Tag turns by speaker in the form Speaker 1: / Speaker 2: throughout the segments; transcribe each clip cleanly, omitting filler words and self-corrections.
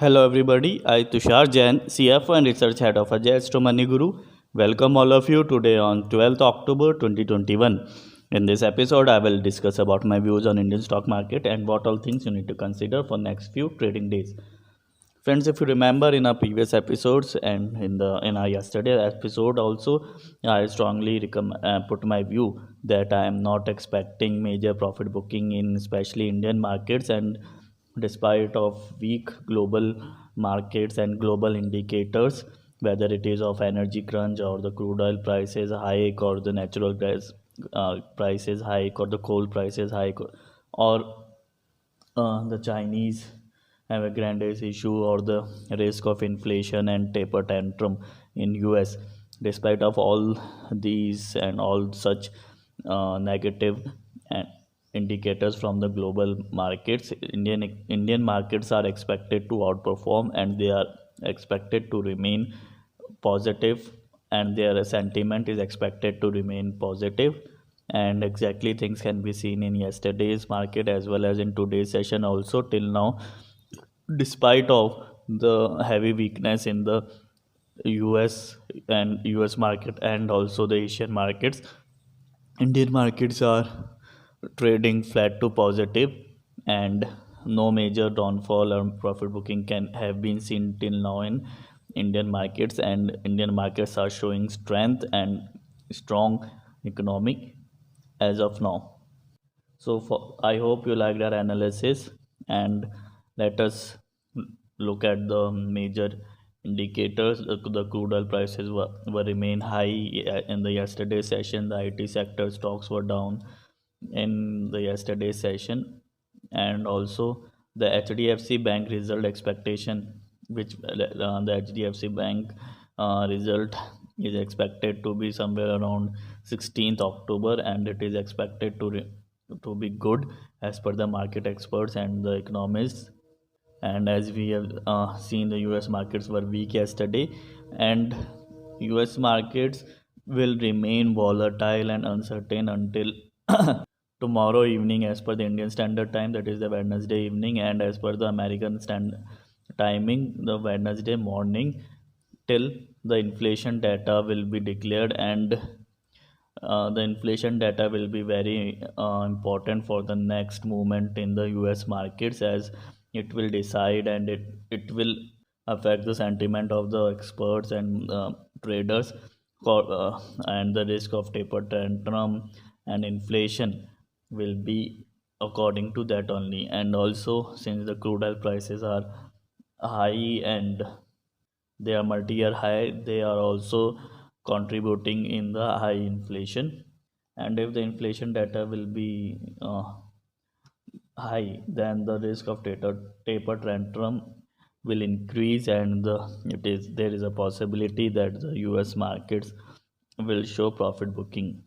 Speaker 1: Hello everybody, I Tushar Jain, CFO and Research Head of Ajay Astro Money Guru. Welcome all of you today on 12th October 2021. In this episode, I will discuss about my views on Indian stock market and what all things you need to consider for next few trading days. Friends, if you remember in our previous episodes and in our yesterday episode also, I strongly put my view that I am not expecting major profit booking in especially Indian markets, and despite of weak global markets and global indicators, whether it is of energy crunch or the crude oil prices hike or the natural gas prices hike or the coal prices hike or the Chinese have a grandiose issue or the risk of inflation and taper tantrum in US. Despite of all these and all such negative and indicators from the global markets, Indian markets are expected to outperform, and they are expected to remain positive, and their sentiment is expected to remain positive. And exactly things can be seen in yesterday's market as well as in today's session also till now, despite of the heavy weakness in the US market and also the Asian markets. Indian markets are trading flat to positive, and no major downfall or profit booking can have been seen till now in Indian markets, and Indian markets are showing strength and strong economic as of now. I hope you liked our analysis, and let us look at the major indicators. The crude oil prices were remain high in the yesterday session. The IT sector stocks were down in the yesterday session, and also the HDFC Bank result expectation, which the HDFC Bank result is expected to be somewhere around 16th October, and it is expected to be good as per the market experts and the economists. And as we have seen, the US markets were weak yesterday, and US markets will remain volatile and uncertain until tomorrow evening as per the Indian Standard Time, that is the Wednesday evening, and as per the American Standard timing, the Wednesday morning, till the inflation data will be declared. And the inflation data will be very important for the next movement in the US markets, as it will decide, and it will affect the sentiment of the experts and traders and the risk of taper tantrum and inflation will be according to that only. And also, since the crude oil prices are high and they are multi-year high, they are also contributing in the high inflation. And if the inflation data will be high, then the risk of taper tantrum will increase, and there is a possibility that the US markets will show profit booking.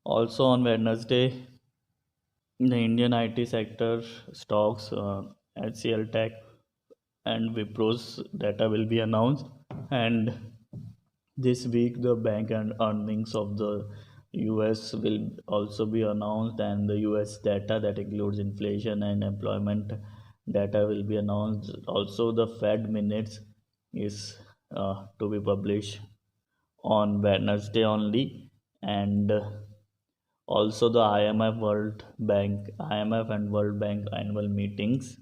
Speaker 1: Also on Wednesday, the Indian IT sector stocks, HCL Tech and Wipro's data will be announced. And this week, the bank and earnings of the US will also be announced, and the US data that includes inflation and employment data will be announced. Also, the Fed minutes is to be published on Wednesday only, and also the IMF and World Bank annual meetings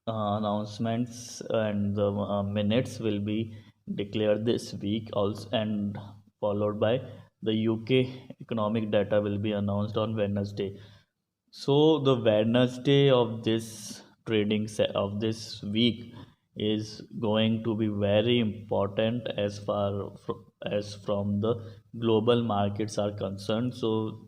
Speaker 1: announcements and the minutes will be declared this week also, and followed by the UK economic data will be announced on Wednesday. So the Wednesday of this of this week is going to be very important as as from the global markets are concerned. So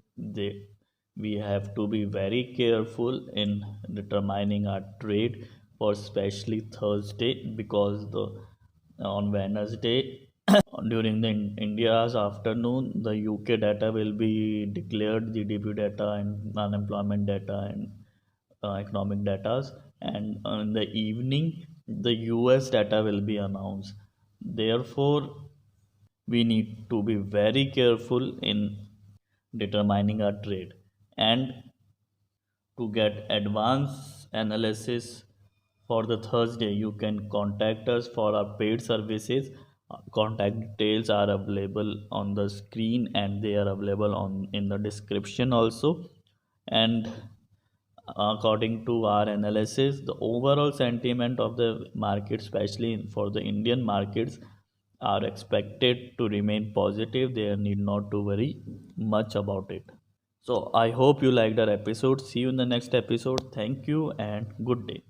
Speaker 1: we have to be very careful in determining our trade for especially Thursday, because the on Wednesday during the India's afternoon, the UK data will be declared, GDP data and unemployment data and economic data, and in the evening, the US data will be announced. Therefore, we need to be very careful in determining our trade, and to get advanced analysis for the Thursday. You can contact us for our paid services. Contact details are available on the screen and they are available on in the description also. And according to our analysis, the overall sentiment of the market, especially for the Indian markets, are expected to remain positive. They need not to worry much about it. So I hope you liked our episode. See you in the next episode. Thank you and good day.